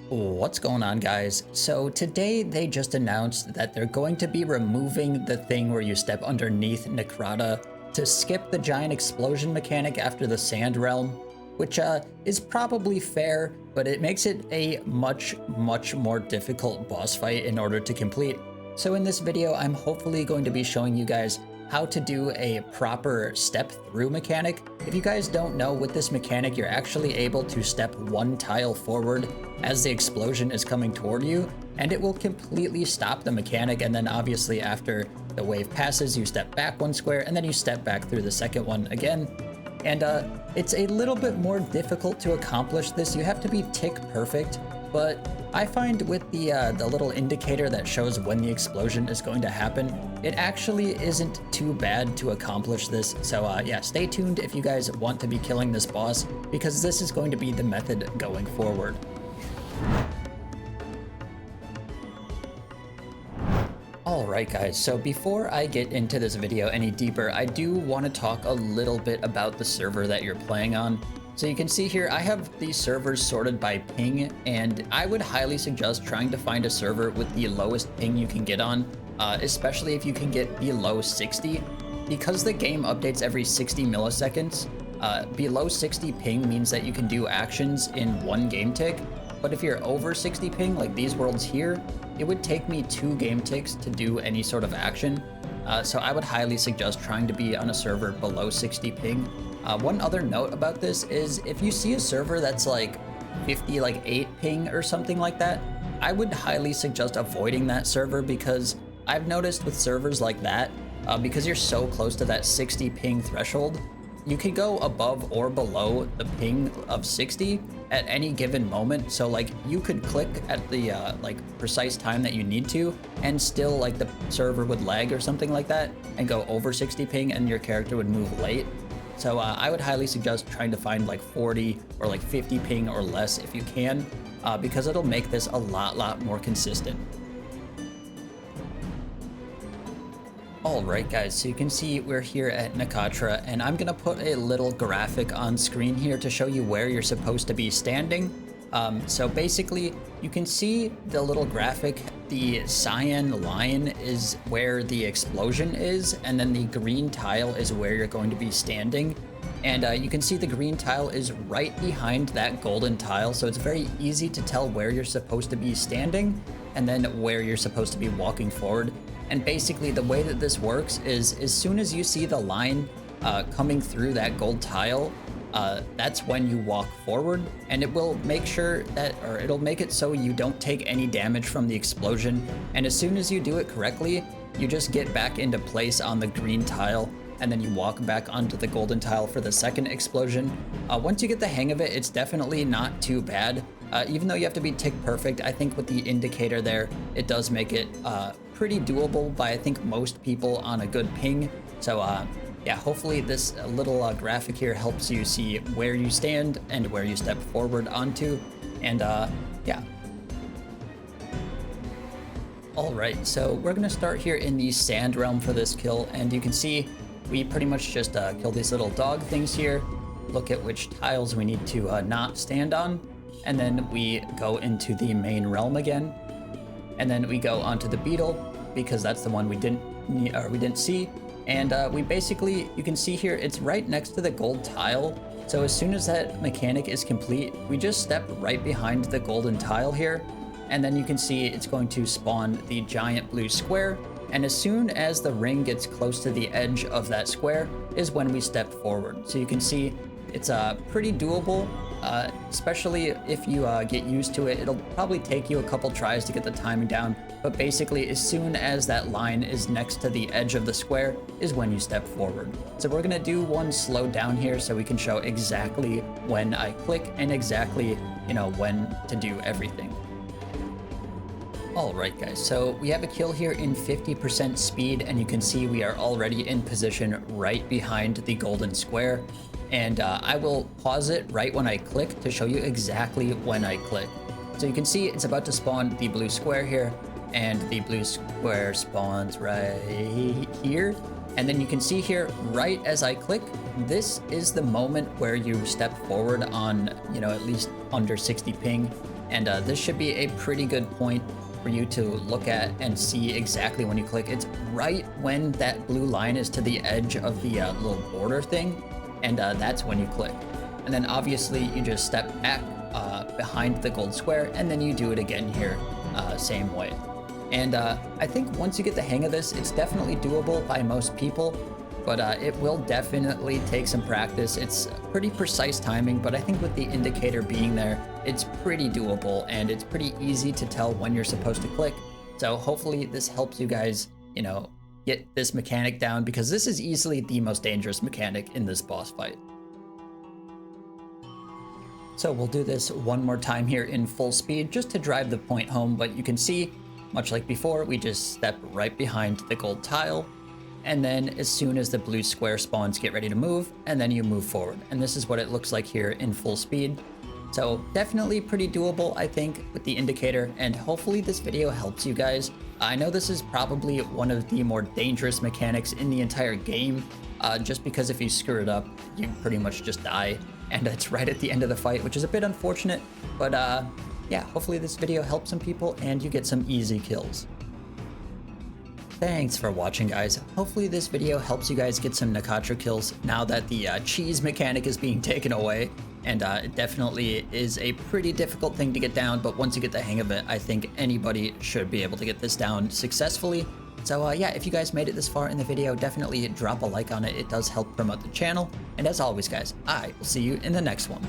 What's going on, guys? So today they just announced that they're going to be removing the thing where you step underneath Nakatra to skip the giant explosion mechanic after the Sand Realm, which is probably fair, but it makes it a much more difficult boss fight in order to complete. So in this video, I'm hopefully going to be showing you guys how to do a proper step through mechanic. If you guys don't know, with this mechanic, you're actually able to step one tile forward as the explosion is coming toward you, and it will completely stop the mechanic. And then obviously after the wave passes, you step back one square and then you step back through the second one again. And it's a little bit more difficult to accomplish this. You have to be tick perfect, but I find with the little indicator that shows when the explosion is going to happen, it actually isn't too bad to accomplish this. So yeah, stay tuned if you guys want to be killing this boss, because this is going to be the method going forward. Alright guys, so before I get into this video any deeper, I do want to talk a little bit about the server that you're playing on. So you can see here, I have these servers sorted by ping, and I would highly suggest trying to find a server with the lowest ping you can get on, especially if you can get below 60. Because the game updates every 60 milliseconds, below 60 ping means that you can do actions in one game tick. But if you're over 60 ping, like these worlds here, it would take me 2 game ticks to do any sort of action. So I would highly suggest trying to be on a server below 60 ping. One other note about this is if you see a server that's like 8 ping or something like that, I would highly suggest avoiding that server, because I've noticed with servers like that, because you're so close to that 60 ping threshold, you can go above or below the ping of 60 at any given moment. So like you could click at the precise time that you need to, and still like the server would lag or something like that and go over 60 ping and your character would move late. So I would highly suggest trying to find like 40 or like 50 ping or less if you can, because it'll make this a lot more consistent. Alright guys, so you can see we're here at Nakatra, and I'm gonna put a little graphic on screen here to show you where you're supposed to be standing. So basically, you can see the little graphic, the cyan line is where the explosion is, and then the green tile is where you're going to be standing. And you can see the green tile is right behind that golden tile, so it's very easy to tell where you're supposed to be standing and then where you're supposed to be walking forward. And basically the way that this works is as soon as you see the line coming through that gold tile, that's when you walk forward, and it will make sure that, or it'll make it so you don't take any damage from the explosion. And as soon as you do it correctly, you just get back into place on the green tile, and then you walk back onto the golden tile for the second explosion. Once you get the hang of it, it's definitely not too bad. Even though you have to be tick perfect, I think with the indicator there, it does make it pretty doable by I think most people on a good ping. So yeah, hopefully this little graphic here helps you see where you stand and where you step forward onto. And yeah. Alright, so we're gonna start here in the Sand Realm for this kill, and you can see we pretty much just kill these little dog things here, look at which tiles we need to not stand on, and then we go into the main realm again, and then we go onto the beetle because that's the one we didn't see. And we basically, you can see here, it's right next to the gold tile. So as soon as that mechanic is complete, we just step right behind the golden tile here, and then you can see it's going to spawn the giant blue square. And as soon as the ring gets close to the edge of that square is when we step forward. So you can see it's pretty doable, especially if you get used to it. It'll probably take you a couple tries to get the timing down, but basically as soon as that line is next to the edge of the square is when you step forward. So we're gonna do one slow down here so we can show exactly when I click and exactly, you know, when to do everything. Alright guys, so we have a kill here in 50% speed, and you can see we are already in position right behind the golden square. And I will pause it right when I click to show you exactly when I click. So you can see it's about to spawn the blue square here, and the blue square spawns right here. And then you can see here, right as I click, this is the moment where you step forward on, you know, at least under 60 ping. And this should be a pretty good point for you to look at and see exactly when you click. It's right when that blue line is to the edge of the little border thing, and that's when you click. And then obviously you just step back behind the gold square, and then you do it again here, same way. And I think once you get the hang of this, it's definitely doable by most people, but it will definitely take some practice. It's pretty precise timing, but I think with the indicator being there, it's pretty doable, and it's pretty easy to tell when you're supposed to click. So hopefully this helps you guys, you know, get this mechanic down, because this is easily the most dangerous mechanic in this boss fight. So we'll do this one more time here in full speed just to drive the point home, but you can see, much like before, we just step right behind the gold tile, and then as soon as the blue square spawns, get ready to move, and then you move forward. And this is what it looks like here in full speed. So definitely pretty doable, I think, with the indicator, and hopefully this video helps you guys. I know this is probably one of the more dangerous mechanics in the entire game, just because if you screw it up, you pretty much just die, and it's right at the end of the fight, which is a bit unfortunate, but yeah, hopefully this video helps some people and you get some easy kills. Thanks for watching, guys. Hopefully this video helps you guys get some Nakatra kills now that the cheese mechanic is being taken away. And it definitely is a pretty difficult thing to get down, but once you get the hang of it, I think anybody should be able to get this down successfully. So yeah, if you guys made it this far in the video, definitely drop a like on it. It does help promote the channel. And as always, guys, I will see you in the next one.